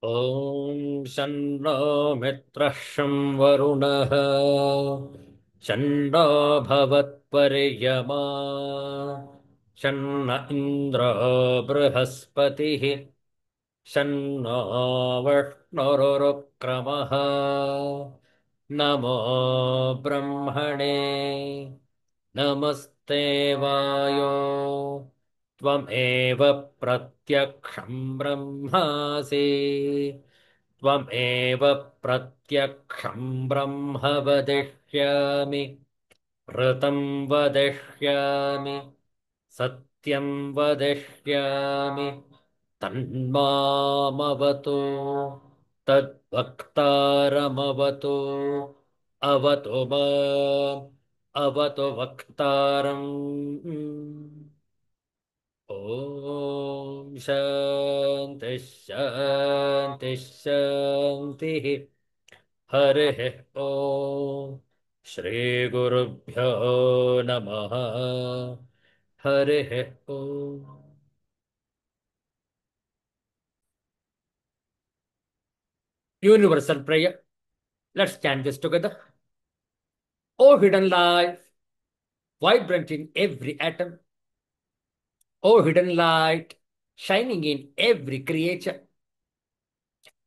ॐ शन्नो मित्रः शं वरुणः शन्नो भवत्पर्यमा शन्न इन्द्रो बृहस्पतिः शन्नो विष्णुरुक्रमः नमो ब्रह्मणे नमस्ते वायो त्वमेव प्रत्यक्षं ब्रह्मासि त्वमेव प्रत्यक्षं ब्रह्म वदिष्यामि ऋतं वदिष्यामि सत्यं वदिष्यामि तन्मामवतु तद्वक्तारमवतु अवतु माम् अवतु वक्तारम् ॐ शान्ति शान्ति शान्तिः हरिः ॐ श्रीगुरुभ्यो नमः हरिः ॐ Universal prayer. Let's chant this together. O hidden light, vibrant in every atom. O hidden light, shining in every creature.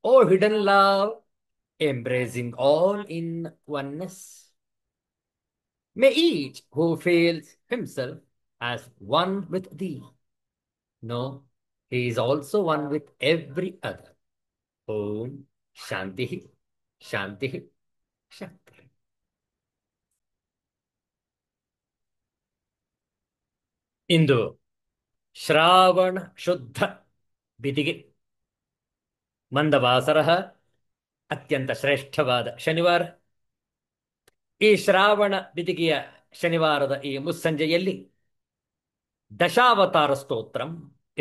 O hidden love, embracing all in oneness. May each who feels himself as one with thee know he is also one with every other. Om Shanti Shanti Shanti. ಇಂದು ಶ್ರಾವಣ ಶುದ್ಧ ಬಿದಿಗೆ ಮಂದವಾಸರ ಅತ್ಯಂತ ಶ್ರೇಷ್ಠವಾದ ಶನಿವಾರ. ಈ ಶ್ರಾವಣ ಬಿದಿಗೆಯ ಶನಿವಾರದ ಈ ಮುಸ್ಸಂಜೆಯಲ್ಲಿ ದಶಾವತಾರ ಸ್ತೋತ್ರಂ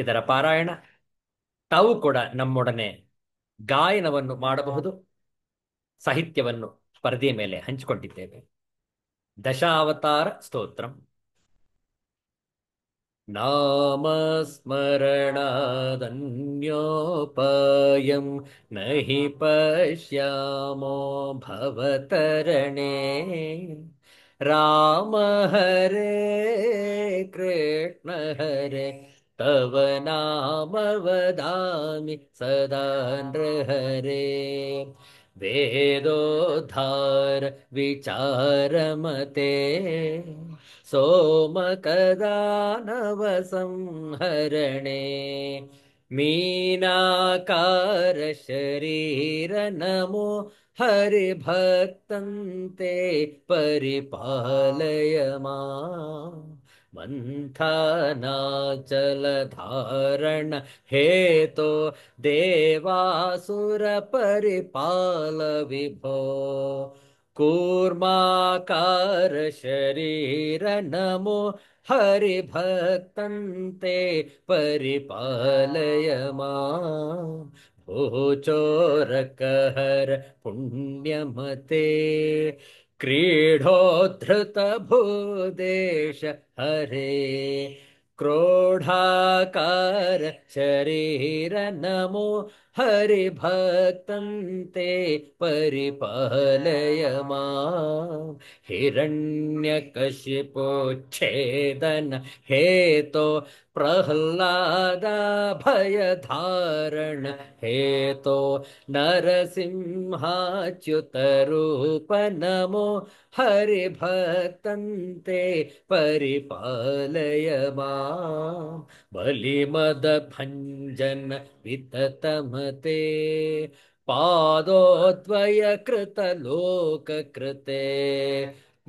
ಇದರ ಪಾರಾಯಣ. ತಾವು ಕೂಡ ನಮ್ಮೊಡನೆ ಗಾಯನವನ್ನು ಮಾಡಬಹುದು. ಸಾಹಿತ್ಯವನ್ನು ಪರದೆಯ ಮೇಲೆ ಹಂಚಿಕೊಂಡಿದ್ದೇವೆ. ದಶಾವತಾರ ಸ್ತೋತ್ರಂ. नामस्मरणादन्योपायं नहि पश्यामो भवतरणे राम हरे कृष्ण हरे तव नाम वदामि सदा नृहरे वेदोद्धार विचारमते सोमकदानव संहरणे मीनाकार शरीर नमो हरिभक्तन्ते परिपालय माम् मन्थनाचलधारण हेतो देवासुर परिपाल विभो कूर्माकार शरीर नमो हरिभक्तन्ते परिपालय माम् भूचोरकहर पुण्यमते क्रीडोद्धृत भूदेश हरे क्रोधाकार शरीर नमो हरिभक्तन्ते परिपालय माम् हिरण्यकशिपोच्छेदन हेतो प्रह्लाद भयधारण हेतो नरसिंहाच्युतरूप नमो हरिभक्तन्ते परिपालय माम् बलिमदभञ्जन विततमते पादोद्वयकृतलोककृते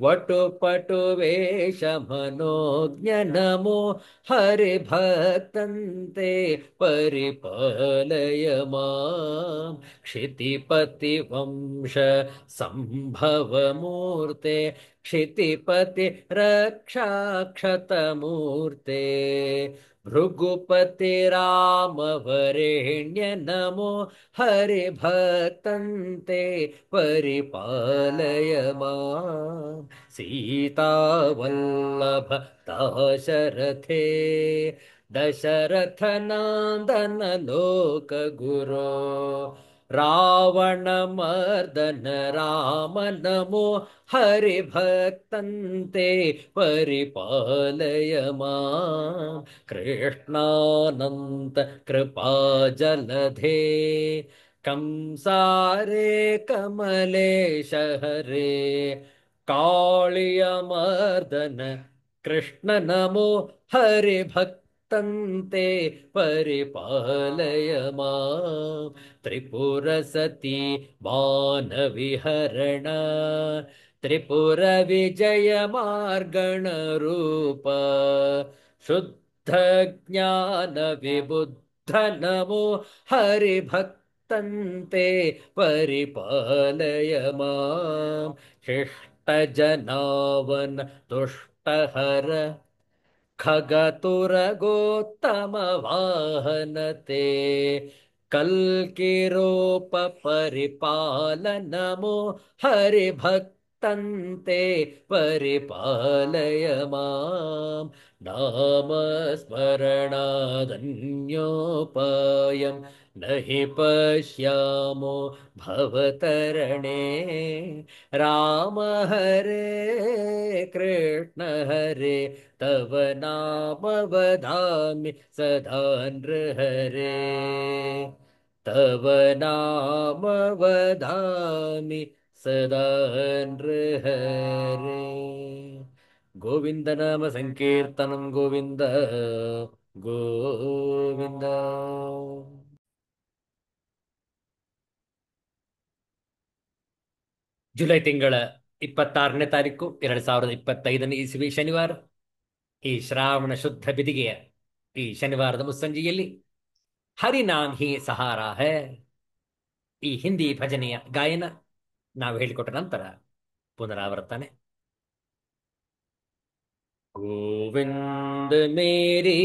वटुपटुवेशमनोज्ञ नमो हरिभक्तन्ते परिपालय माम् क्षितिपतिवंश सम्भवमूर्ते क्षितिपति रक्षाक्षतमूर्ते भृगुपति रामवरेण्य नमो हरिभक्तन्ते परिपालय माम् सीतावल्लभ दाशरथे दशरथ नंदन लोक गुरो रावण मर्दन राम नमो हरिभक्तन्ते परिपालय मां कृष्णानन्त कृपा जलधे कंसारे कमलेश हरे कालियमर्दन कृष्ण नमो हरिभक्तन्ते परिपालय मां त्रिपुरसती बाणविहरण त्रिपुरविजयमार्गणरूप शुद्ध ज्ञान विबुद्ध नमो हरिभक्तन्ते परिपालय मां शिष्टजनावन तुष्टहर खगतुरगोत्तमवाहनते कल्किरूप परिपालनमो हरिभक्तन्ते परिपालय मां नामस्मरणादन्योपायं न हि पश्यामो भवतरणे राम हरे कृष्ण हरे तव नाम वदामि सदा नृहरे तव नाम वदामि सदा नृहरे गोविंद नाम संकीर्तनं गोविंद गोविंद ಜುಲೈ ತಿಂಗಳ 26ನೇ ತಾರೀಕು 2025ನೇ ಇಸವಿ ಶನಿವಾರ ಈ ಶ್ರಾವಣ ಶುದ್ಧ ಬಿದಿಗೆಯ ಈ ಶನಿವಾರದ ಮುಸ್ಸಂಜೆಯಲ್ಲಿ ಹರಿನಾಮ್ ಹಿ ಸಹಾರ ಹೈ ಈ ಹಿಂದಿ ಭಜನೆಯ ಗಾಯನ ನಾವು ಹೇಳಿಕೊಟ್ಟ ನಂತರ ಪುನರಾವರ್ತನೆ ಗೋವಿಂದ ಮೇರಿ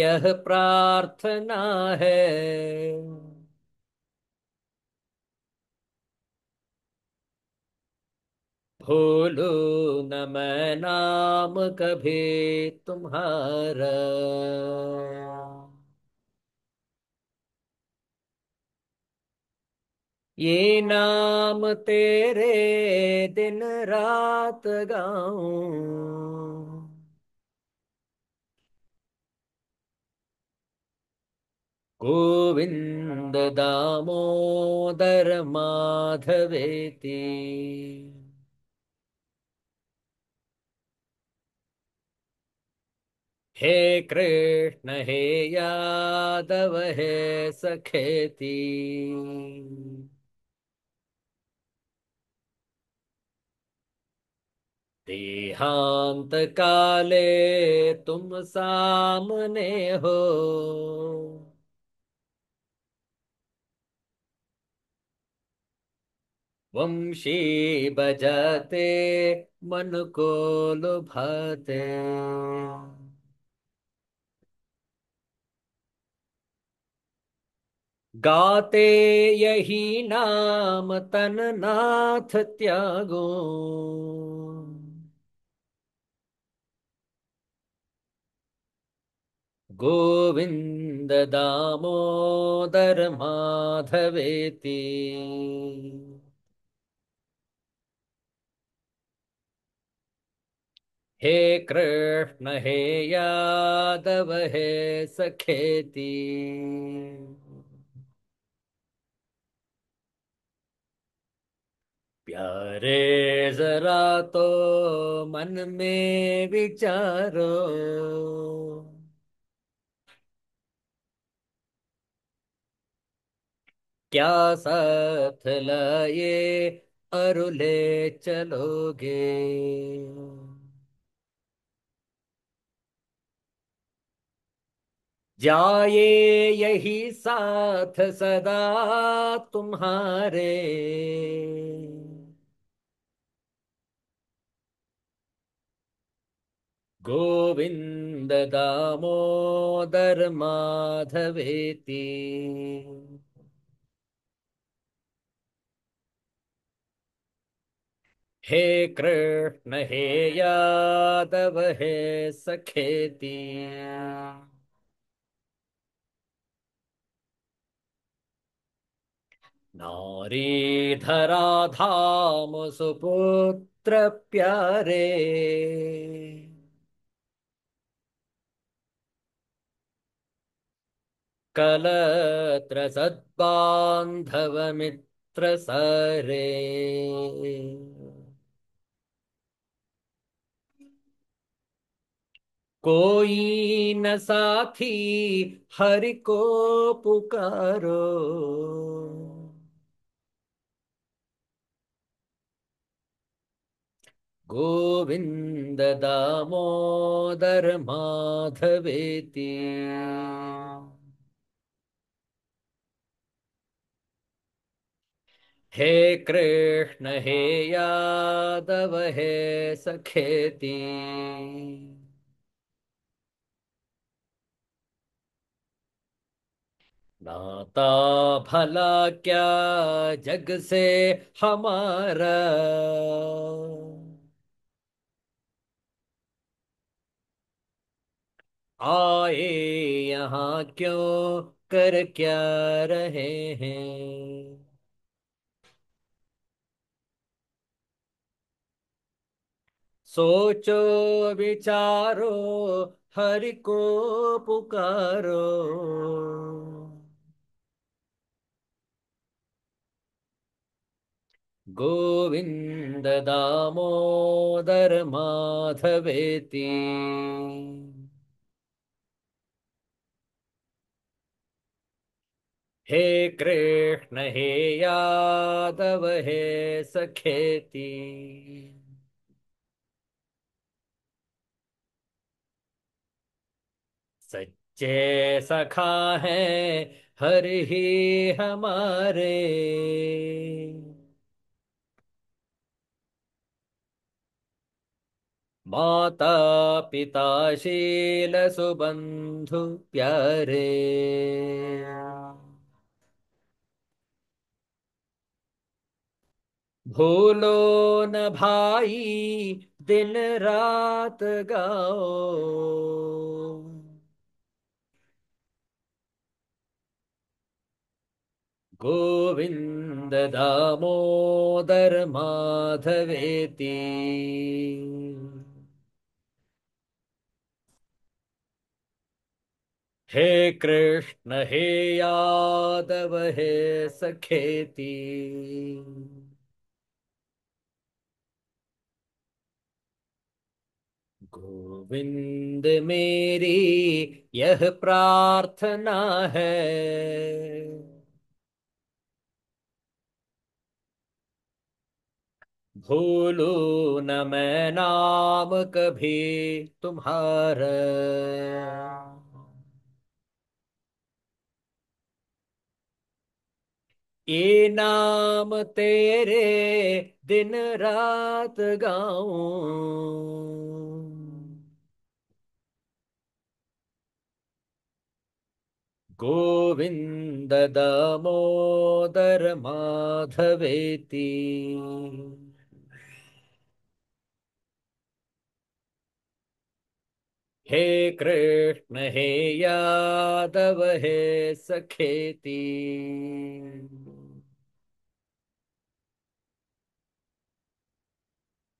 ಯಹ ಪ್ರಾರ್ಥನಾ ಹೈ भूलो न मैं नाम कभी तुम्हारा ये नाम तेरे दिन रात गाऊं गोविंद दामोदर माधवेति हे कृष्ण हे यादव हे सखेती देहांत काले तुम सामने हो वंशी बजाते मन को लुभाते गाते यही नाम तन नाथ त्यागो गोविंद दामोदर माधवेति हे कृष्ण हे यादव हे सखेती प्यारे जरा तो मन में विचारो क्या साथ लाए अरुले चलोगे जाए यही साथ सदा तुम्हारे गोविंद दामोदर माधवेति हे कृष्ण हे यादव हे सखेती नारीधरा धाम सुपुत्र प्यारे। कलत्र सद्बांधव मित्र सरे। कोई न साथी हरि को पुकारो। गोविंद दामोदर माधवेति। हे कृष्ण हे यादव हे सखेति। नाता भला क्या जग से हमारा। आए यहाँ क्यों कर क्या रहे हैं। सोचो विचारो हरि को पुकारो। गोविंद दामोदर माधवेति। हे कृष्ण हे यादव हे सखेति। सच्चे सखा है हरि ही हमारे। माता पिता शील सुबंधु प्यारे। भूलो न भाई दिन रात गाओ। गोविंद दामोदर माधवेति। हे कृष्ण हे यादव हे सखेति। गोविंद मेरी यह प्रार्थना है। भूलू न मैं नाम कभी तुम्हारा। ये नाम तेरे दिन रात गाऊं। गोविंद दामोदर माधवेति। हे कृष्ण हे यादव हे सखेति।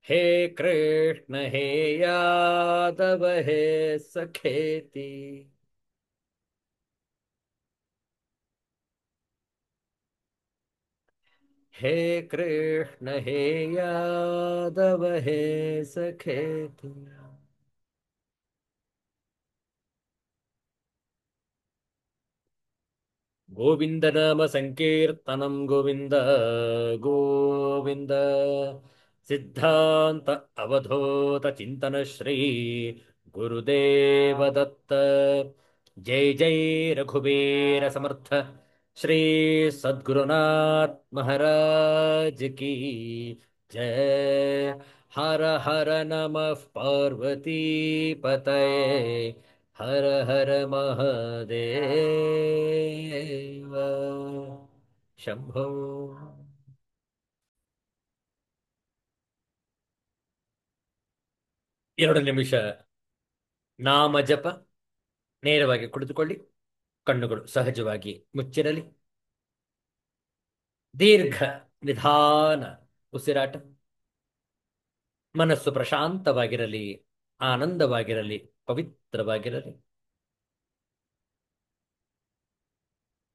हे कृष्ण हे यादव हे सखेति। हे कृष्ण हे यादव हे सखेति। गोविंद नाम संकीर्तनम गोविंद गोविंद। सिद्धांत अवधूत चिंतन श्री गुरुदेव दत्त। जय जय रघुवीर समर्थ श्री सद्गुरुनाथ महाराज की जय। हर हर नमः पार्वती पतये। हर हर महादेव ಶಂಭೋ. 2 ನಿಮಿಷ ನಾಮ ಜಪ. ನೇರವಾಗಿ ಕುಳಿತುಕೊಳ್ಳಿ. ಕಣ್ಣುಗಳು ಸಹಜವಾಗಿ ಮುಚ್ಚಿರಲಿ. ದೀರ್ಘ ನಿಧಾನ ಉಸಿರಾಟ. ಮನಸ್ಸು ಪ್ರಶಾಂತವಾಗಿರಲಿ, ಆನಂದವಾಗಿರಲಿ, ಪವಿತ್ರವಾಗಿರಲಿ.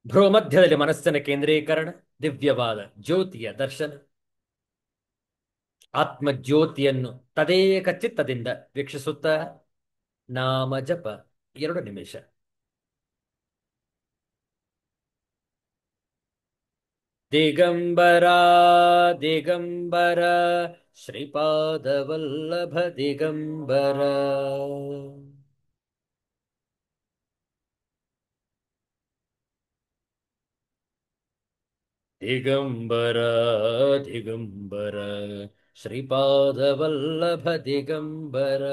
ಭ್ರೂಮಧ್ಯದಲ್ಲಿ ಮನಸ್ಸಿನ ಕೇಂದ್ರೀಕರಣ, ದಿವ್ಯವಾದ ಜ್ಯೋತಿಯ ದರ್ಶನ. ಆತ್ಮಜ್ಯೋತಿಯನ್ನು ತದೇಕ ಚಿತ್ತದಿಂದ ವೀಕ್ಷಿಸುತ್ತಾ ನಾಮ ಜಪ 2 ನಿಮಿಷ. ದಿಗಂಬರ ದಿಗಂಬರ ಶ್ರೀಪಾದವಲ್ಲಭ ದಿಗಂಬರ. ದಿಗಂಬರ ದಿಗಂಬರ ಶ್ರೀಪಾದವಲ್ಲಭ ದಿಗಂಬರ.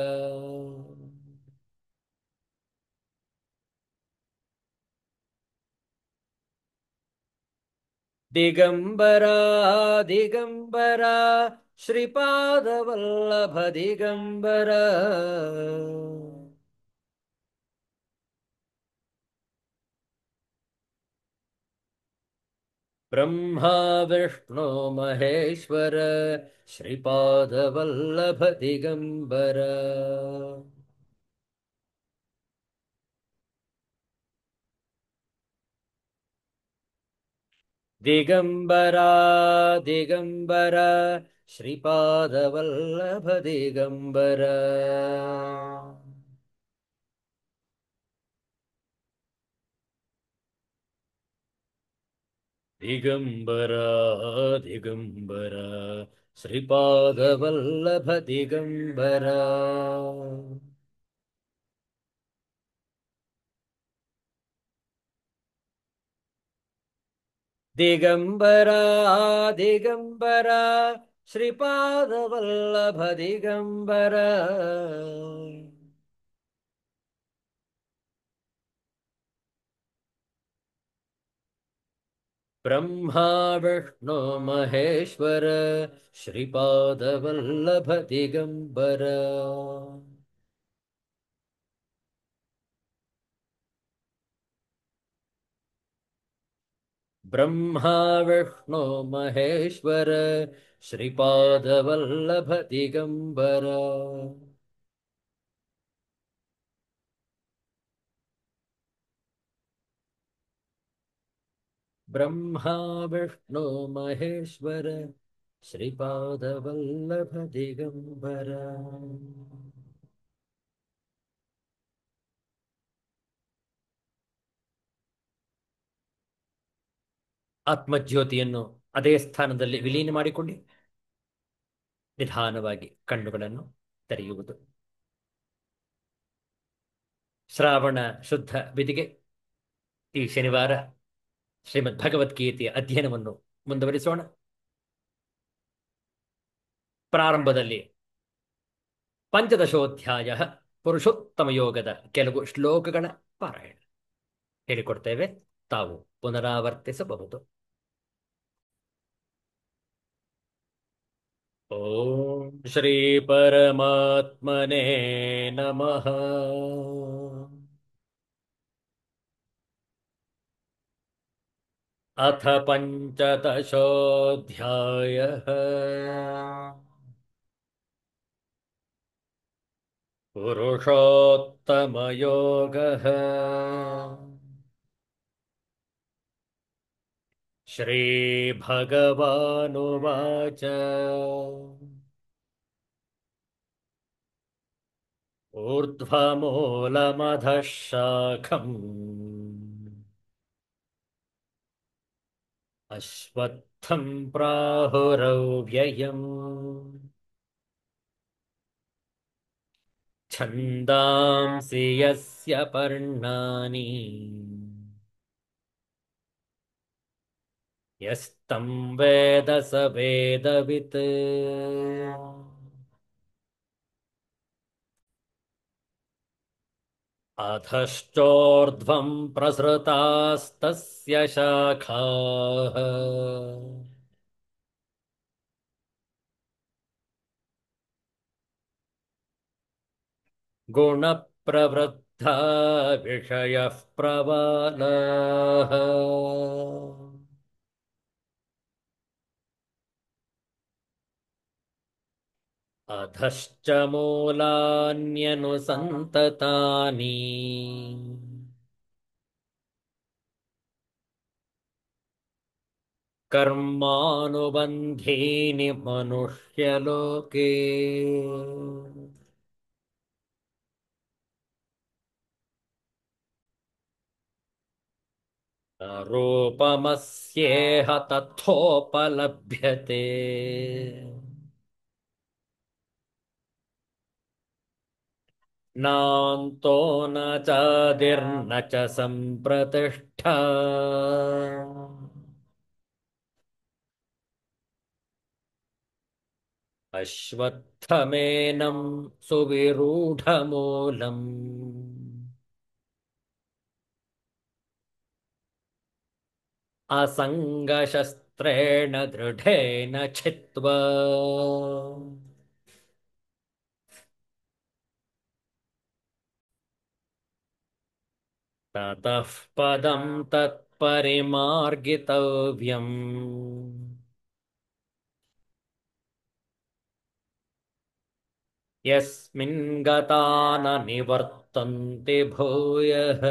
ದಿಗಂಬರ ದಿಗಂಬರ ಶ್ರೀಪಾದವಲ್ಲಭ ದಿಗಂಬರ. ಬ್ರಹ್ಮ ವಿಷ್ಣು ಮಹೇಶ್ವರ ಶ್ರೀಪಾದವಲ್ಲಭ ದಿಗಂಬರ. ದಿಗಂಬರ ದಿಗಂಬರ ಶ್ರೀಪಾದವಲ್ಲಭ ದಿಗಂಬರ. ದಿಗಂಬರ ದಿಗಂಬರ ಶ್ರೀಪಾದವಲ್ಲಭ ದಿಗಂಬರ. ದಿಗಂಬರ ದಿಗಂಬರ ಶ್ರೀಪಾದವಲ್ಲಭ ದಿಗಂಬರ. ಬ್ರಹ್ಮ ವಿಷ್ಣು ಮಹೇಶ್ವರ ಶ್ರೀಪಾದವಲ್ಲಭ ದಿಗಂಬರ. ಬ್ರಹ್ಮ ವಿಷ್ಣು ಮಹೇಶ್ವರ ಶ್ರೀಪಾದವಲ್ಲಭ ದಿಗಂಬರ. ಬ್ರಹ್ಮ ವಿಷ್ಣು ಮಹೇಶ್ವರ ಶ್ರೀಪಾದವಲ್ಲಭ ದಿಗಂಬರ. ಆತ್ಮಜ್ಯೋತಿಯನ್ನು ಅದೇ ಸ್ಥಾನದಲ್ಲಿ ವಿಲೀನ ಮಾಡಿಕೊಂಡು ನಿಧಾನವಾಗಿ ಕಣ್ಣುಗಳನ್ನು ತೆರೆಯುವುದು. ಶ್ರಾವಣ ಶುದ್ಧ ಬಿದಿಗೆ ಈ ಶನಿವಾರ ಶ್ರೀಮದ್ ಭಗವದ್ಗೀತೆಯ ಅಧ್ಯಯನವನ್ನು ಮುಂದುವರಿಸೋಣ. ಪ್ರಾರಂಭದಲ್ಲಿ ಪಂಚದಶೋಧ್ಯಾಯ ಪುರುಷೋತ್ತಮ ಯೋಗದ ಕೆಲವು ಶ್ಲೋಕಗಳ ಪಾರಾಯಣ ಹೇಳಿಕೊಡ್ತೇವೆ, ತಾವು ಪುನರಾವರ್ತಿಸಬಹುದು. ಓಂ ಶ್ರೀ ಪರಮಾತ್ಮನೇ ನಮಃ. ಅಥ ಪಂಚದಶೋಧ್ಯಾಯಃ ಪುರುಷೋತ್ತಮಯೋಗಃ. ಶ್ರೀಭಗವಾನುವಾಚ ಊರ್ಧ್ವಮೂಲಮಧಃ ಶಾಖಂ ಅಶ್ವತ್ಥಂ ಪ್ರಾಹುರವ್ಯಯಂ ಛಂದಾಂಸಿ ಯಸ್ಯ ಪರ್ಣಾನಿ ಯಸ್ತಂ ವೇದ ಸ ವೇದವಿತ್. ಅಧಶ್ಚೋರ್ಧ್ವಂ ಪ್ರಸೃತಾಸ್ತಸ್ಯ ಶಾಖಾಃ ಗುಣಪ್ರವೃದ್ಧಾ ವಿಷಯಃ ಪ್ರಬಲಾಃ. अधश्च मूलान्यनुसन्ततानि कर्मानुबन्धीनि मनुष्यलोके न रूपमस्येह तथोपलभ्यते। नान्तो न चादिर्न च सम्प्रतिष्ठा अश्वत्थमेनं सुविरूढमूलम् असङ्गशस्त्रेण दृढेन छित्त्वा ततः पदं तत्परिमार्गितव्यम्। यस्मिन् गता न निवर्तन्ते भूयः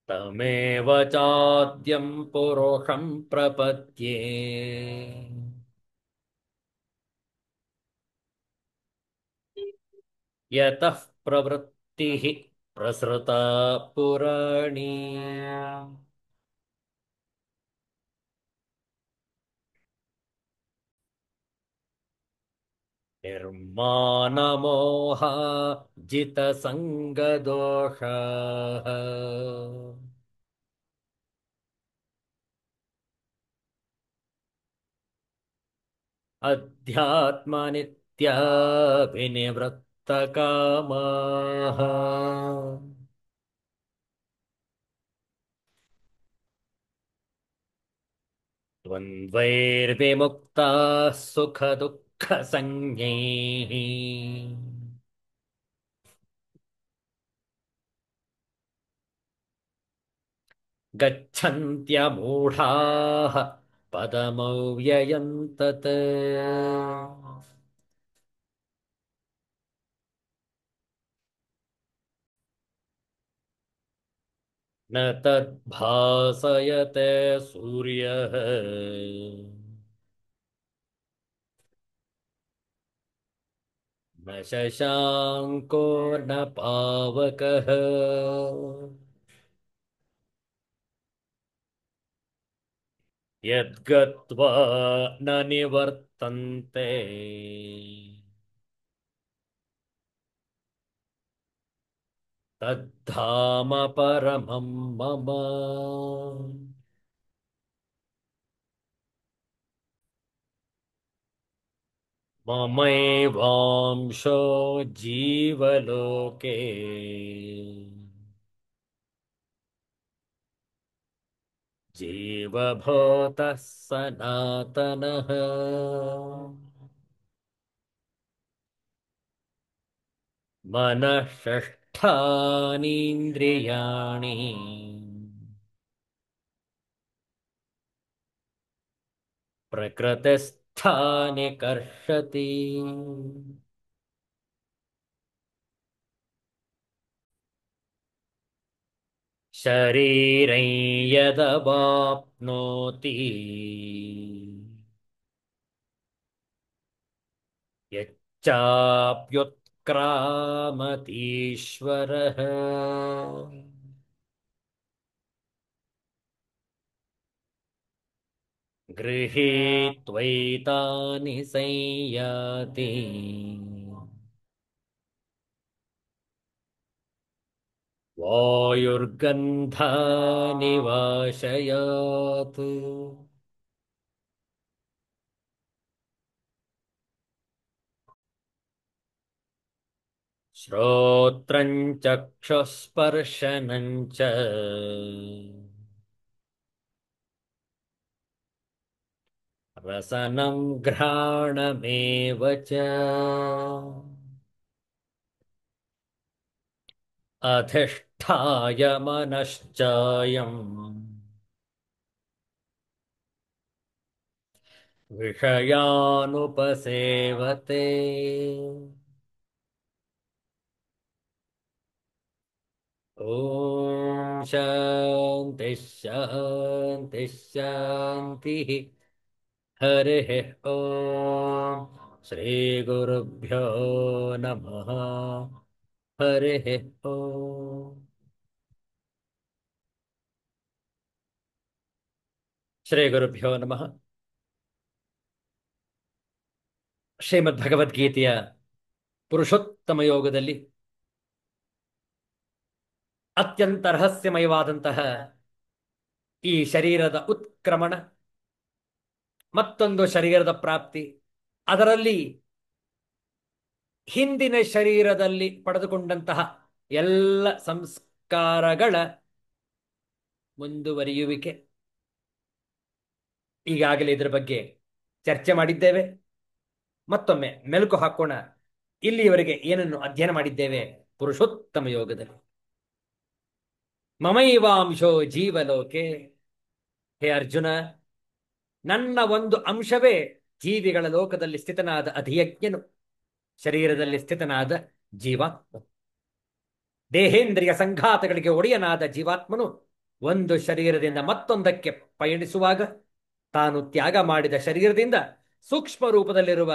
तमेव चाद्यं पुरुषं प्रपद्ये। यतः प्रवृत्तिः प्रसृता पुराणी निर्मानमोह जितसङ्गदोषाः अध्यात्मनित्या विनिवृत्तकामाः द्वन्द्वैर्विमुक्ताः सुखदुःखसंज्ञैः गच्छन्त्यमूढाः पदमव्ययम् तत्। न तद्भासयते सूर्यः न शशाङ्को न पावकः यद्गत्वा न निवर्तन्ते तद्धाम परमं मम। ममैवांशो जीवलोके जीवभूतः सनातनः मनः षष्ठानीन्द्रियाणि प्रकृतिस्थानि कर्षति। शरीरं यदवाप्नोति यच्चाप्युत्क्रामतीश्वरः गृहीत्वैतानि संयाति वायुर्गन्धानि वाशयात्। श्रोत्रं चक्षुस्पर्शनं च रसनं घ्राणमेव च अधिष्ठाय मनश्चायम् विषयानुपसेवते। ॐ शान्ति शान्ति शान्तिः। हरिः ॐ श्रीगुरुभ्यो नमः। हरिः ॐ। ಶ್ರೀಗುರುಭ್ಯೋ ನಮಃ. ಶ್ರೀಮದ್ ಭಗವದ್ಗೀತೆಯ ಪುರುಷೋತ್ತಮ ಯೋಗದಲ್ಲಿ ಅತ್ಯಂತ ರಹಸ್ಯಮಯವಾದಂತಹ ಈ ಶರೀರದ ಉತ್ಕ್ರಮಣ, ಮತ್ತೊಂದು ಶರೀರದ ಪ್ರಾಪ್ತಿ, ಅದರಲ್ಲಿ ಹಿಂದಿನ ಶರೀರದಲ್ಲಿ ಪಡೆದುಕೊಂಡಂತಹ ಎಲ್ಲ ಸಂಸ್ಕಾರಗಳ ಮುಂದುವರಿಯುವಿಕೆ, ಈಗಾಗಲೇ ಇದರ ಬಗ್ಗೆ ಚರ್ಚೆ ಮಾಡಿದ್ದೇವೆ. ಮತ್ತೊಮ್ಮೆ ಮೆಲುಕು ಹಾಕೋಣ. ಇಲ್ಲಿಯವರೆಗೆ ಏನನ್ನು ಅಧ್ಯಯನ ಮಾಡಿದ್ದೇವೆ ಪುರುಷೋತ್ತಮ ಯೋಗದಲ್ಲಿ? ಮಮೈವಾಂಶೋ ಜೀವಲೋಕೆ. ಹೇ ಅರ್ಜುನ, ನನ್ನ ಒಂದು ಅಂಶವೇ ಜೀವಿಗಳ ಲೋಕದಲ್ಲಿ ಸ್ಥಿತನಾದ ಅಧಿಯಜ್ಞನು, ಶರೀರದಲ್ಲಿ ಸ್ಥಿತನಾದ ಜೀವಾತ್ಮ. ದೇಹೇಂದ್ರಿಯ ಸಂಘಾತಗಳಿಗೆ ಒಡೆಯನಾದ ಜೀವಾತ್ಮನು ಒಂದು ಶರೀರದಿಂದ ಮತ್ತೊಂದಕ್ಕೆ ಪಯಣಿಸುವಾಗ ತಾನು ತ್ಯಾಗ ಮಾಡಿದ ಶರೀರದಿಂದ ಸೂಕ್ಷ್ಮ ರೂಪದಲ್ಲಿರುವ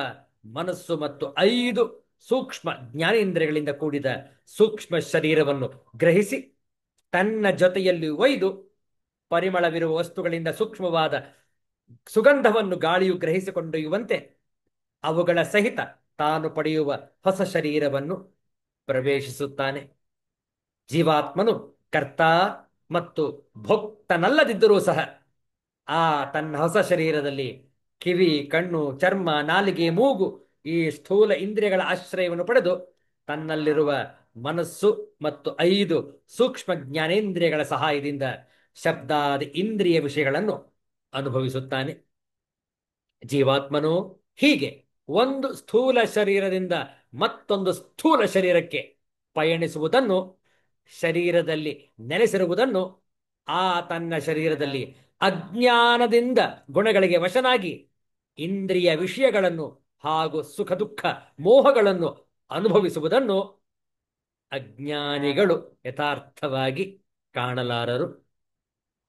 ಮನಸ್ಸು ಮತ್ತು 5 ಸೂಕ್ಷ್ಮ ಜ್ಞಾನೇಂದ್ರಿಯಗಳಿಂದ ಕೂಡಿದ ಸೂಕ್ಷ್ಮ ಶರೀರವನ್ನು ಗ್ರಹಿಸಿ ತನ್ನ ಜೊತೆಯಲ್ಲಿ ಒಯ್ದು ಪರಿಮಳವಿರುವ ವಸ್ತುಗಳಿಂದ ಸೂಕ್ಷ್ಮವಾದ ಸುಗಂಧವನ್ನು ಗಾಳಿಯು ಗ್ರಹಿಸಿಕೊಂಡೊಯ್ಯುವಂತೆ ಅವುಗಳ ಸಹಿತ ತಾನು ಪಡೆಯುವ ಹೊಸ ಶರೀರವನ್ನು ಪ್ರವೇಶಿಸುತ್ತಾನೆ. ಜೀವಾತ್ಮನು ಕರ್ತ ಮತ್ತು ಭೋಕ್ತನಲ್ಲದಿದ್ದರೂ ಸಹ ಆ ತನ್ನ ಹೊಸ ಶರೀರದಲ್ಲಿ ಕಿವಿ, ಕಣ್ಣು, ಚರ್ಮ, ನಾಲಿಗೆ, ಮೂಗು ಈ ಸ್ಥೂಲ ಇಂದ್ರಿಯಗಳ ಆಶ್ರಯವನ್ನು ಪಡೆದು ತನ್ನಲ್ಲಿರುವ ಮನಸ್ಸು ಮತ್ತು 5 ಸೂಕ್ಷ್ಮ ಜ್ಞಾನೇಂದ್ರಿಯಗಳ ಸಹಾಯದಿಂದ ಶಬ್ದಾದಿ ಇಂದ್ರಿಯ ವಿಷಯಗಳನ್ನು ಅನುಭವಿಸುತ್ತಾನೆ. ಜೀವಾತ್ಮನು ಹೀಗೆ ಒಂದು ಸ್ಥೂಲ ಶರೀರದಿಂದ ಮತ್ತೊಂದು ಸ್ಥೂಲ ಶರೀರಕ್ಕೆ ಪಯಣಿಸುವುದನ್ನು, ಶರೀರದಲ್ಲಿ ನೆಲೆಸಿರುವುದನ್ನು, ಆ ತನ್ನ ಶರೀರದಲ್ಲಿ ಅಜ್ಞಾನದಿಂದ ಗುಣಗಳಿಗೆ ವಶನಾಗಿ ಇಂದ್ರಿಯ ವಿಷಯಗಳನ್ನು ಹಾಗೂ ಸುಖ ದುಃಖ ಮೋಹಗಳನ್ನು ಅನುಭವಿಸುವುದನ್ನು ಅಜ್ಞಾನಿಗಳು ಯಥಾರ್ಥವಾಗಿ ಕಾಣಲಾರರು.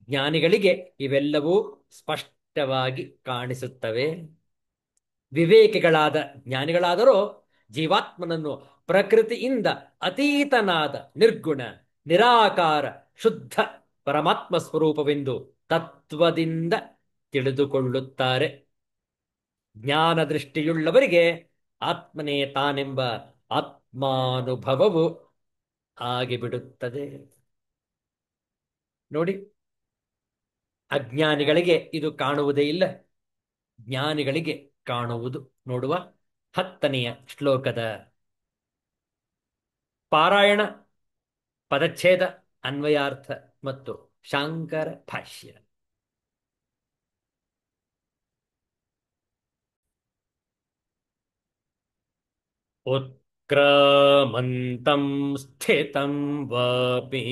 ಜ್ಞಾನಿಗಳಿಗೆ ಇವೆಲ್ಲವೂ ಸ್ಪಷ್ಟವಾಗಿ ಕಾಣಿಸುತ್ತವೆ. ವಿವೇಕಿಗಳಾದ ಜ್ಞಾನಿಗಳಾದರೋ ಜೀವಾತ್ಮನನ್ನು ಪ್ರಕೃತಿಯಿಂದ ಅತೀತನಾದ ನಿರ್ಗುಣ, ನಿರಾಕಾರ, ಶುದ್ಧ ಪರಮಾತ್ಮ ಸ್ವರೂಪವೆಂದು ತತ್ವದಿಂದ ತಿಳಿದುಕೊಳ್ಳುತ್ತಾರೆ. ಜ್ಞಾನ ದೃಷ್ಟಿಯುಳ್ಳವರಿಗೆ ಆತ್ಮನೇ ತಾನೆಂಬ ಆತ್ಮಾನುಭವವು ಆಗಿಬಿಡುತ್ತದೆ. ನೋಡಿ, ಅಜ್ಞಾನಿಗಳಿಗೆ ಇದು ಕಾಣುವುದೇ ಇಲ್ಲ, ಜ್ಞಾನಿಗಳಿಗೆ ಕಾಣುವುದು. ನೋಡುವ 10ನೆಯ ಶ್ಲೋಕದ ಪಾರಾಯಣ, ಪದಚ್ಛೇದ, ಅನ್ವಯಾರ್ಥ ಮತ್ತು ಶಾಂಕರ ಭಾಷ್ಯ. ಉತ್ಕ್ರಾಮಂತಂ ಸ್ಥಿತಂ ವಾಪಿ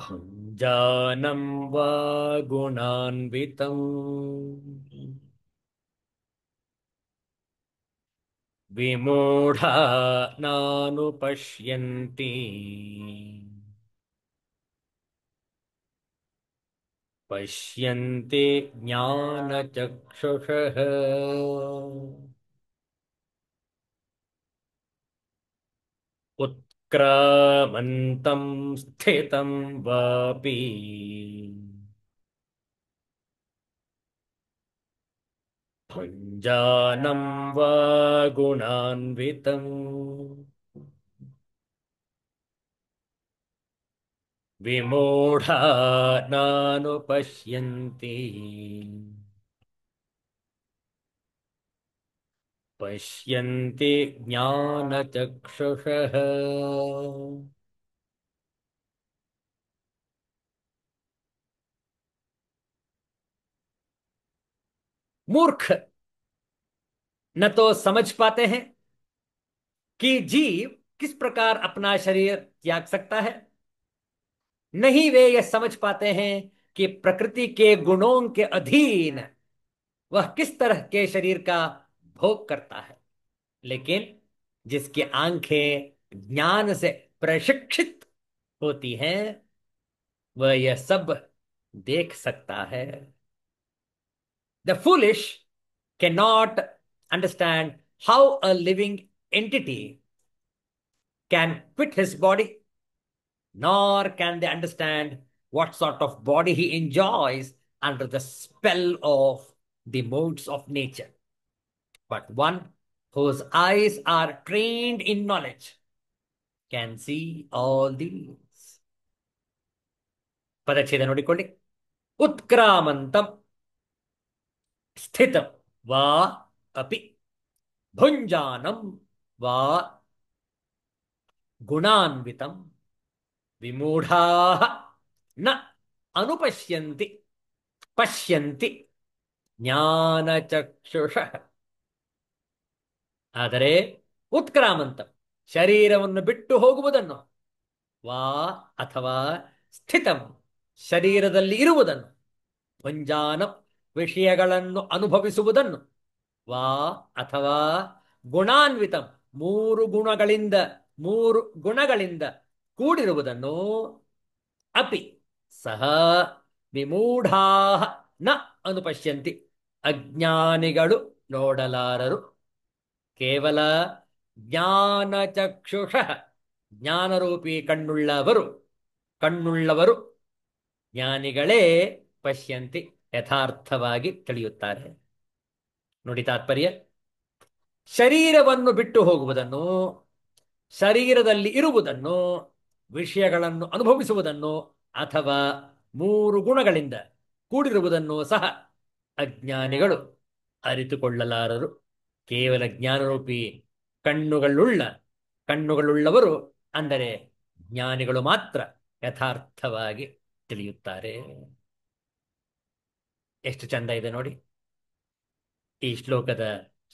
ಭುಂಜಾನಂ ವಾ ಗುಣಾನ್ವಿತಂ ವಿಮೂಢಾ ನಾನುಪಶ್ಯಂತಿ ಪಶ್ಯಂತಿ ಜ್ಞಾನಚಕ್ಷುಷಃ. ಉತ್ಕ್ರಾಮಂತಂ ಸ್ಥಿತಂ ವಾಪಿ ಭುಂಜಾನಂ ವಾ ಗುಣಾನ್ವಿತಂ ವಿಮೂಢಾ ನಾನುಪಶ್ಯಂತಿ ಪಶ್ಯಂತಿ ಜ್ಞಾನಚಕ್ಷುಷಃ. मूर्ख न तो समझ पाते हैं कि जीव किस प्रकार अपना शरीर त्याग सकता है, नहीं वे यह समझ पाते हैं कि प्रकृति के गुणों के अधीन वह किस तरह के शरीर का भोग करता है। लेकिन जिसकी आंखें ज्ञान से प्रशिक्षित होती हैं वह यह सब देख सकता है। The foolish can not understand how a living entity can quit his body, nor can they understand what sort of body he enjoys under the spell of the modes of nature. But one whose eyes are trained in knowledge can see all these. ಪದಚ್ಛೇದ ನೋಡಿಕೊಳ್ಳಿ. ಉತ್ಕ್ರಾಮಂತಂ ಸ್ಥಿತಂ ವಾ ಅಪಿ ಭುಂಜಾನಂ ವಾ ಗುಣಾನ್ವಿತಂ ವಿಮೂಢಾಃ ನ ಅನುಪಶ್ಯಂತಿ ಪಶ್ಯಂತಿ ಜ್ಞಾನಚಕ್ಷುಷಃ. ಆದರೆ ಉತ್ಕ್ರಾಮಂತ ಶರೀರವನ್ನು ಬಿಟ್ಟು ಹೋಗುವುದನ್ನು, ವಾ ಅಥವಾ ಸ್ಥಿತಂ ಶರೀರದಲ್ಲಿ ಇರುವುದನ್ನು, ಭುಂಜಾನಂ ವಿಷಯಗಳನ್ನು ಅನುಭವಿಸುವುದನ್ನು, ವಾ ಅಥವಾ ಗುಣಾನ್ವಿತಂ ಮೂರು ಗುಣಗಳಿಂದ ಕೂಡಿರುವುದನ್ನು, ಅಪಿ ಸಹ ವಿಮೂಢಾ ನ ಅನುಪಶ್ಯಂತಿ ಅಜ್ಞಾನಿಗಳು ನೋಡಲಾರರು. ಕೇವಲ ಜ್ಞಾನಚಕ್ಷುಷಃ ಜ್ಞಾನರೂಪಿ ಕಣ್ಣುಳ್ಳವರು ಜ್ಞಾನಿಗಳೇ ಪಶ್ಯಂತಿ ಯಥಾರ್ಥವಾಗಿ ತಿಳಿಯುತ್ತಾರೆ. ನೋಡಿ ತಾತ್ಪರ್ಯ. ಶರೀರವನ್ನು ಬಿಟ್ಟು ಹೋಗುವುದನ್ನು, ಶರೀರದಲ್ಲಿ ಇರುವುದನ್ನು, ವಿಷಯಗಳನ್ನು ಅನುಭವಿಸುವುದನ್ನು ಅಥವಾ ಮೂರು ಗುಣಗಳಿಂದ ಕೂಡಿರುವುದನ್ನು ಸಹ ಅಜ್ಞಾನಿಗಳು ಅರಿತುಕೊಳ್ಳಲಾರರು. ಕೇವಲ ಜ್ಞಾನರೂಪಿ ಕಣ್ಣುಗಳುಳ್ಳವರು ಅಂದರೆ ಜ್ಞಾನಿಗಳು ಮಾತ್ರ ಯಥಾರ್ಥವಾಗಿ ತಿಳಿಯುತ್ತಾರೆ. ಎಷ್ಟು ಚಂದ ಇದೆ ನೋಡಿ. ಈ ಶ್ಲೋಕದ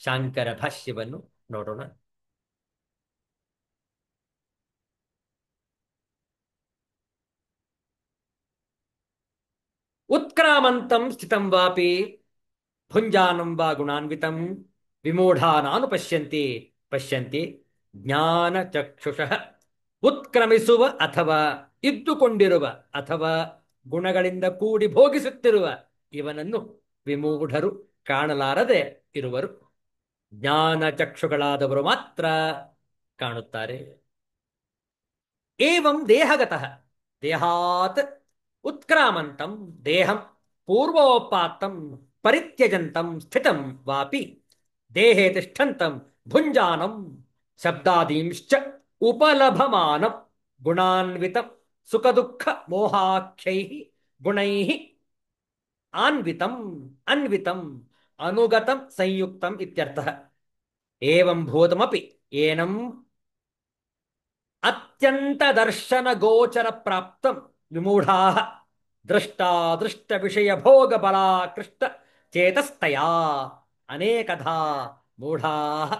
ಶಾಂಕರ ಭಾಷ್ಯವನ್ನು ನೋಡೋಣ. ಉತ್ಕ್ರಾಮಂತಂ ಸ್ಥಿತಂ ವಾಪಿ ಭುಂಜಾನಂ ವಾ ಗುಣಾನ್ವಿತಂ ವಿಮೂಢಾನಾನು ಪಶ್ಯಂತಿ ಜ್ಞಾನ ಚಕ್ಷುಷಃ. ಉತ್ಕ್ರಮಿಸುವ ಅಥವಾ ಇದ್ದುಕೊಂಡಿರುವ ಅಥವಾ ಗುಣಗಳಿಂದ ಕೂಡಿ ಭೋಗಿಸುತ್ತಿರುವ ಇವನನ್ನು ವಿಮೂಢರು ಕಾಣಲಾರದೆ ಇರುವರು. ಜ್ಞಾನ ಚಕ್ಷುಗಳಾದವರು ಮಾತ್ರ ಕಾಣುತ್ತಾರೆ. ಏವಂ ದೇಹಗತಃ ದೇಹಾತ್ ಉತ್ಕ್ರಾಮಂತಂ ದೇಹಂ ಪೂರ್ವೋಪಾತ್ತಂ ಪರಿತ್ಯಜಂತಂ ಸ್ಥಿತಂ ವಾಪಿ ದೇಹೇ ತಿಷ್ಠಂತಂ ಭುಂಜಾನಂ ಶಬ್ದಾದೀಂಶ್ಚ ಉಪಲಭಮಾನಂ ಗುಣಾನ್ವಿತಂ ಸುಖದುಃಖ ಮೋಹಾಖ್ಯೈಃ ಗುಣೈಃ ಅನ್ವಿತಂ ಅನುಗತಂ ಸಂಯುಕ್ತಂ ಇತ್ಯರ್ಥಃ. ಏವಂ ಭೂತಮಪಿ ಏನಂ ಅತ್ಯಂತ ದರ್ಶನ ಗೋಚರ ಪ್ರಾಪ್ತಂ ವಿಮೂಢಾಃ ದೃಷ್ಟ ವಿಷಯ ಭೋಗ ಬಲಾಕೃಷ್ಟ ಚೇತಸ್ತಯಾ ಅನೇಕಧಾ ಮೂಢಾಃ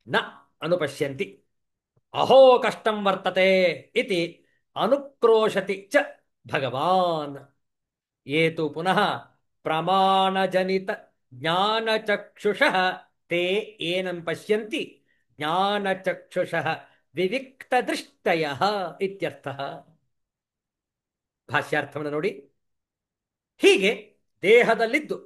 ನ ಅನುಪಶ್ಯಂತಿ. ಅಹೋ ಕಷ್ಟಂ ವರ್ತತೆ ಇತಿ ಅನುಕ್ರೋಶತಿ ಚ ಭಗವಾನ್. ಏತು ಪುನಃ ಪ್ರಮಾಣಜನಿತ ಜ್ಞಾನಚಕ್ಷುಷಃ ತೇ ಏನಂ ಪಶ್ಯಂತಿ ಜ್ಞಾನಚಕ್ಷುಷಃ ವಿವಿಕ್ತದೃಷ್ಟಯಃ ಇತ್ಯರ್ಥಃ. ಭಾಷ್ಯಾರ್ಥವನ್ನು ನೋಡಿ. ಹೀಗೆ ದೇಹದಲ್ಲಿದ್ದು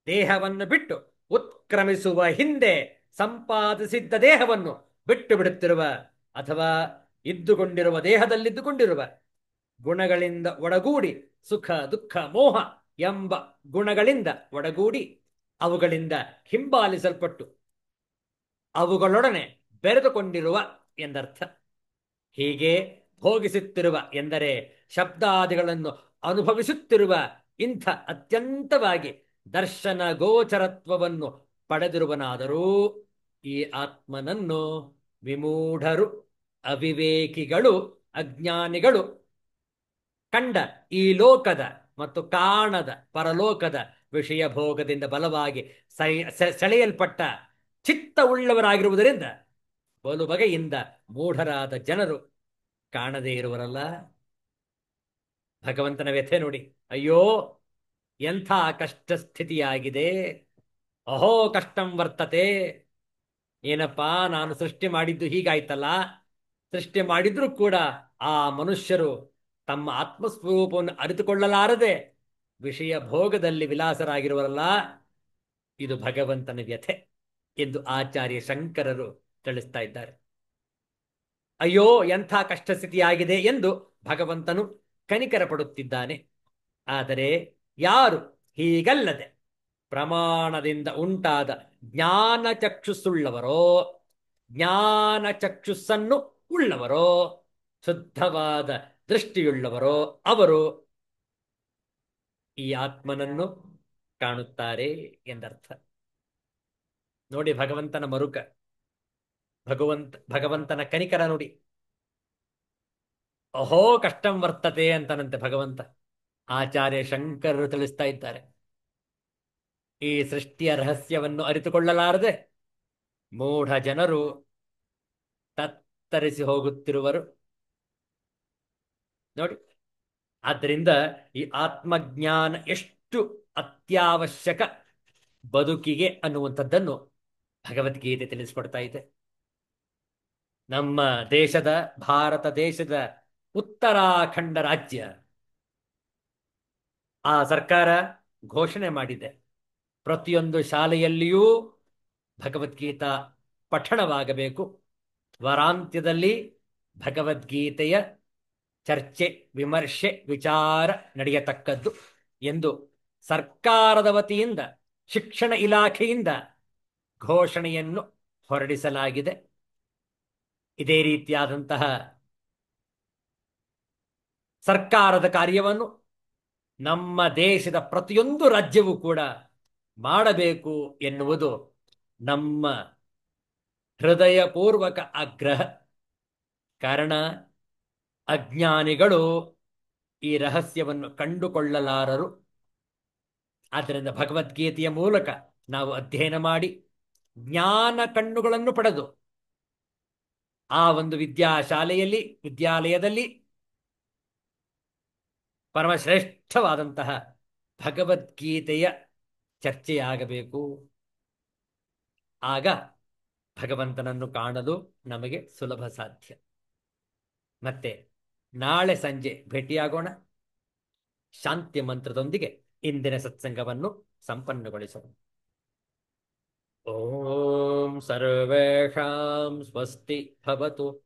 ದೇಹವನ್ನು ಬಿಟ್ಟು ಉತ್ಕ್ರಮಿಸುವ ಹಿಂದೆ ಸಂಪಾದಿಸಿದ್ದ ದೇಹವನ್ನು ಬಿಟ್ಟು ಬಿಡುತ್ತಿರುವ ಅಥವಾ ಇದ್ದುಕೊಂಡಿರುವ ದೇಹದಲ್ಲಿದ್ದುಕೊಂಡಿರುವ ಗುಣಗಳಿಂದ ಒಡಗೂಡಿ ಸುಖ ದುಃಖ ಮೋಹ ಎಂಬ ಗುಣಗಳಿಂದ ಒಡಗೂಡಿ ಅವುಗಳಿಂದ ಹಿಂಬಾಲಿಸಲ್ಪಟ್ಟು ಅವುಗಳೊಡನೆ ಬೆರೆತುಕೊಂಡಿರುವ ಎಂದರ್ಥ. ಹೀಗೆ ಭೋಗಿಸುತ್ತಿರುವ ಎಂದರೆ ಶಬ್ದಾದಿಗಳನ್ನು ಅನುಭವಿಸುತ್ತಿರುವ ಇಂಥ ಅತ್ಯಂತವಾಗಿ ದರ್ಶನ ಗೋಚರತ್ವವನ್ನು ಪಡೆದಿರುವನಾದರೂ ಈ ಆತ್ಮನನ್ನು ವಿಮೂಢರು, ಅವಿವೇಕಿಗಳು, ಅಜ್ಞಾನಿಗಳು ಕಂಡ ಈ ಲೋಕದ ಮತ್ತು ಕಾಣದ ಪರಲೋಕದ ವಿಷಯ ಭೋಗದಿಂದ ಬಲವಾಗಿ ಸೆಳೆಯಲ್ಪಟ್ಟ ಚಿತ್ತವುಳ್ಳವರಾಗಿರುವುದರಿಂದ ಬಲು ಬಗೆಯಿಂದ ಮೂಢರಾದ ಜನರು ಕಾಣದೇ ಇರುವರಲ್ಲ. ಭಗವಂತನ ವ್ಯಥೆ ನೋಡಿ. ಅಯ್ಯೋ, ಎಂಥ ಕಷ್ಟ ಸ್ಥಿತಿಯಾಗಿದೆ. ಅಹೋ ಕಷ್ಟಂ ವರ್ತತೆ. ಏನಪ್ಪಾ, ನಾನು ಸೃಷ್ಟಿ ಮಾಡಿದ್ದು ಹೀಗಾಯ್ತಲ್ಲ. ಸೃಷ್ಟಿ ಮಾಡಿದ್ರೂ ಕೂಡ ಆ ಮನುಷ್ಯರು ತಮ್ಮ ಆತ್ಮಸ್ವರೂಪವನ್ನು ಅರಿತುಕೊಳ್ಳಲಾರದೆ ವಿಷಯ ಭೋಗದಲ್ಲಿ ವಿಲಾಸರಾಗಿರುವರಲ್ಲ. ಇದು ಭಗವಂತನ ವ್ಯಥೆ ಎಂದು ಆಚಾರ್ಯ ಶಂಕರರು ತಿಳಿಸ್ತಾ ಇದ್ದಾರೆ. ಅಯ್ಯೋ, ಎಂಥ ಕಷ್ಟ ಸ್ಥಿತಿಯಾಗಿದೆ ಎಂದು ಭಗವಂತನು ಕನಿಕರ ಪಡುತ್ತಿದ್ದಾನೆ. ಆದರೆ ಯಾರು ಹೀಗಲ್ಲದೆ ಪ್ರಮಾಣದಿಂದ ಉಂಟಾದ ಜ್ಞಾನ ಚಕ್ಷುಸ್ಸುಳ್ಳವರೋ, ಜ್ಞಾನ ಚಕ್ಷುಸ್ಸನ್ನು ಉಳ್ಳವರೋ, ಶುದ್ಧವಾದ ದೃಷ್ಟಿಯುಳ್ಳವರೋ ಅವರು ಈ ಆತ್ಮನನ್ನು ಕಾಣುತ್ತಾರೆ ಎಂದರ್ಥ. ನೋಡಿ ಭಗವಂತನ ಮರುಕ, ಭಗವಂತನ ಕನಿಕರ ನೋಡಿ. ಅಹೋ ಕಷ್ಟಂ ವರ್ತತೆ ಅಂತನಂತೆ ಭಗವಂತ. ಆಚಾರ್ಯ ಶಂಕರರು ತಿಳಿಸ್ತಾ ಇದ್ದಾರೆ, ಈ ಸೃಷ್ಟಿಯ ರಹಸ್ಯವನ್ನು ಅರಿತುಕೊಳ್ಳಲಾರದೆ ಮೂಢ ಜನರು ತತ್ತರಿಸಿ ಹೋಗುತ್ತಿರುವರು ನೋಡಿ. ಆದ್ದರಿಂದ ಈ ಆತ್ಮಜ್ಞಾನ ಎಷ್ಟು ಅತ್ಯವಶ್ಯಕ ಬದುಕಿಗೆ ಅನ್ನುವಂಥದ್ದನ್ನು ಭಗವದ್ಗೀತೆ ತಿಳಿಸ್ಕೊಡ್ತಾ ಇದೆ. ನಮ್ಮ ದೇಶದ, ಭಾರತ ದೇಶದ ಉತ್ತರಾಖಂಡ ರಾಜ್ಯ, ಆ ಸರ್ಕಾರ ಘೋಷಣೆ ಮಾಡಿದೆ, ಪ್ರತಿಯೊಂದು ಶಾಲೆಯಲ್ಲಿಯೂ ಭಗವದ್ಗೀತಾ ಪಠಣವಾಗಬೇಕು. ವಾರಾಂತ್ಯದಲ್ಲಿ ಭಗವದ್ಗೀತೆಯ ಚರ್ಚೆ, ವಿಮರ್ಶೆ, ವಿಚಾರ ನಡೆಯತಕ್ಕದ್ದು ಎಂದು ಸರ್ಕಾರದ ವತಿಯಿಂದ, ಶಿಕ್ಷಣ ಇಲಾಖೆಯಿಂದ ಘೋಷಣೆಯನ್ನು ಹೊರಡಿಸಲಾಗಿದೆ. ಇದೇ ರೀತಿಯಾದಂತಹ ಸರ್ಕಾರದ ಕಾರ್ಯವನ್ನು ನಮ್ಮ ದೇಶದ ಪ್ರತಿಯೊಂದು ರಾಜ್ಯವೂ ಕೂಡ ಮಾಡಬೇಕು ಎನ್ನುವುದು ನಮ್ಮ ಹೃದಯಪೂರ್ವಕ ಆಗ್ರಹ. ಕಾರಣ, ಅಜ್ಞಾನಿಗಳು ಈ ರಹಸ್ಯವನ್ನು ಕಂಡುಕೊಳ್ಳಲಾರರು. ಆದ್ದರಿಂದ ಭಗವದ್ಗೀತೆಯ ಮೂಲಕ ನಾವು ಅಧ್ಯಯನ ಮಾಡಿ ಜ್ಞಾನ ಕಣ್ಣುಗಳನ್ನು ಪಡೆದು ಆ ಒಂದು ವಿದ್ಯಾಲಯದಲ್ಲಿ ಪರಮಶ್ರೇಷ್ಠವಾದಂತಹ ಭಗವದ್ಗೀತೆಯ ಚರ್ಚೆಯಾಗಬೇಕು. ಆಗ ಭಗವಂತನನ್ನು ಕಾಣಲು ನಮಗೆ ಸುಲಭ ಸಾಧ್ಯ. ಮತ್ತೆ ನಾಳೆ ಸಂಜೆ ಭೇಟಿಯಾಗೋಣ. ಶಾಂತಿ ಮಂತ್ರದೊಂದಿಗೆ ಇಂದಿನ ಸತ್ಸಂಗವನ್ನು ಸಂಪನ್ನಗೊಳಿಸೋಣ. ಓಂ ಸರ್ವೇಷಾಂ ಸ್ವಸ್ತಿ ಭವತು,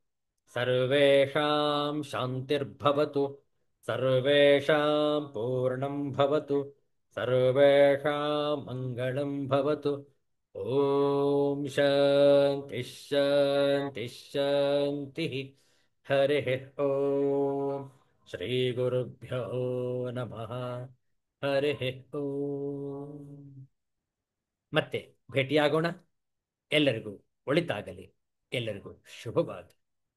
ಸರ್ವೇಷಾಂ ಶಾಂತಿರ್ಭವತು, ಸರ್ವೇಷಾಂ ಪೂರ್ಣಂ ಭವತು, ಸರ್ವೇಷಾಂ ಮಂಗಳಂ ಭವತು. ಓಂ ಶಾಂತಿ ಶಾಂತಿ ಶಾಂತಿ. ಹರಿ ಓಂ. ಶ್ರೀ ಗುರುಭ್ಯೋ ನಮಃ. ಹರಿ ಓಂ. ಮತ್ತೆ ಭೇಟಿಯಾಗೋಣ. ಎಲ್ಲರಿಗೂ ಒಳಿತಾಗಲಿ, ಎಲ್ಲರಿಗೂ ಶುಭವಾಗಲಿ.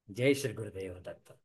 ಜೈ ಶ್ರೀ ಗುರುದೇವ ದತ್ತ.